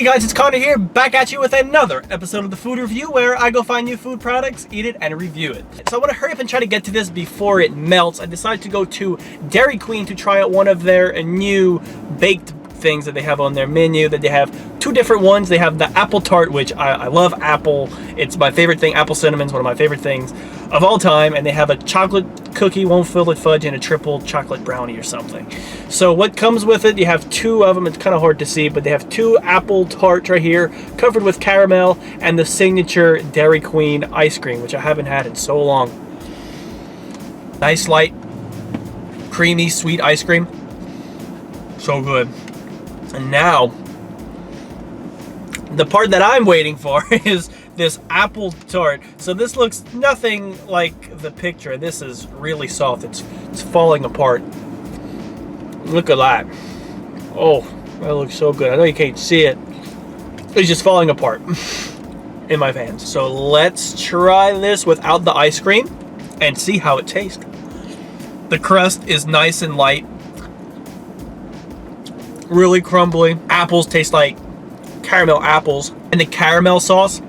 Hey guys, it's Connor here, back at you with another episode of the Food Review, where I go find new food products, eat it, and review it. So I want to hurry up and try to get to this before it melts. I decided to go to Dairy Queen to try out one of their new baked things that they have on their menu. That they have two different ones. They have the Apple Tart, which I love apple. It's my favorite thing. Apple cinnamon's one of my favorite things of all time. And they have a chocolate cookie, one filled with fudge, and a triple chocolate brownie or something. So what comes with it, you have two of them. It's kind of hard to see, but they have two Apple Tarts right here, covered with caramel, and the signature Dairy Queen ice cream, which I haven't had in so long. Nice, light, creamy, sweet ice cream. So good. And now, the part that I'm waiting for is this Apple Tart. So this looks nothing like the picture. This is really soft. It's falling apart. Look at that. Oh, that looks so good. I know you can't see it. It's just falling apart in my hands. So let's try this without the ice cream and see how it tastes. The crust is nice and light. Really crumbly. Apples taste like caramel apples. And the caramel sauce,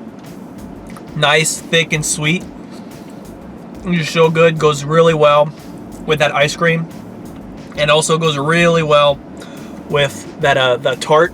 nice, thick, and sweet. It's so good. Goes really well with that ice cream. And also goes really well with that the tart.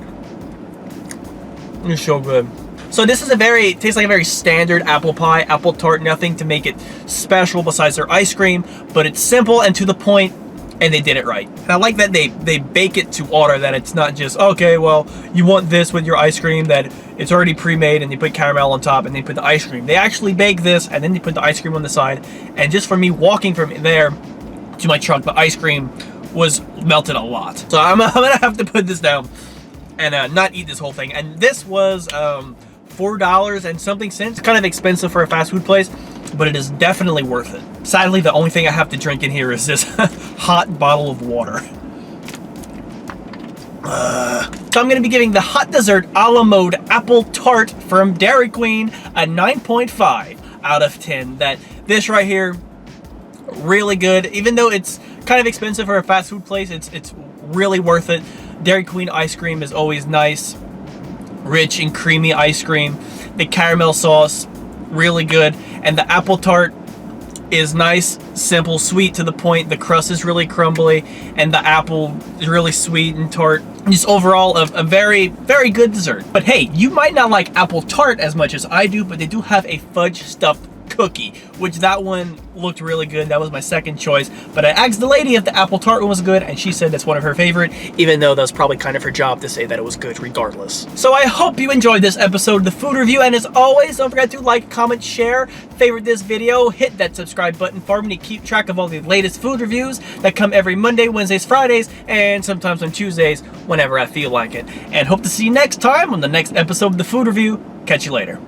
It's so good. So this is tastes like a very standard apple pie, apple tart. Nothing to make it special besides their ice cream. But it's simple and to the point. And they did it right. And I like that they bake it to order, that it's not just, okay, well, you want this with your ice cream, that it's already pre-made and they put caramel on top and they put the ice cream. They actually bake this and then they put the ice cream on the side. And just for me walking from there to my truck, the ice cream was melted a lot. So I'm gonna have to put this down and not eat this whole thing. And this was $4 and something cents. It's kind of expensive for a fast food place, but it is definitely worth it. Sadly, the only thing I have to drink in here is this hot bottle of water. So I'm going to be giving the hot dessert a la mode Apple Tart from Dairy Queen a 9.5 out of 10. This right here, really good. Even though it's kind of expensive for a fast food place, it's really worth it. Dairy Queen ice cream is always nice. Rich and creamy ice cream. The caramel sauce, really good. And the Apple Tart is nice, simple, sweet, to the point. The crust is really crumbly and the apple is really sweet and tart. Just overall a very, very good dessert. But hey, you might not like Apple Tart as much as I do, but they do have a fudge stuffed cookie, which that one looked really good. That was my second choice, but I asked the lady if the Apple Tart one was good, and she said that's one of her favorite, even though that's probably kind of her job to say that it was good regardless. So I hope you enjoyed this episode of the Food Review, and as always, don't forget to like, comment, share, favorite this video, hit that subscribe button for me to keep track of all the latest food reviews that come every Monday, Wednesdays, Fridays, and sometimes on Tuesdays whenever I feel like it. And hope to see you next time on the next episode of the Food Review. Catch you later.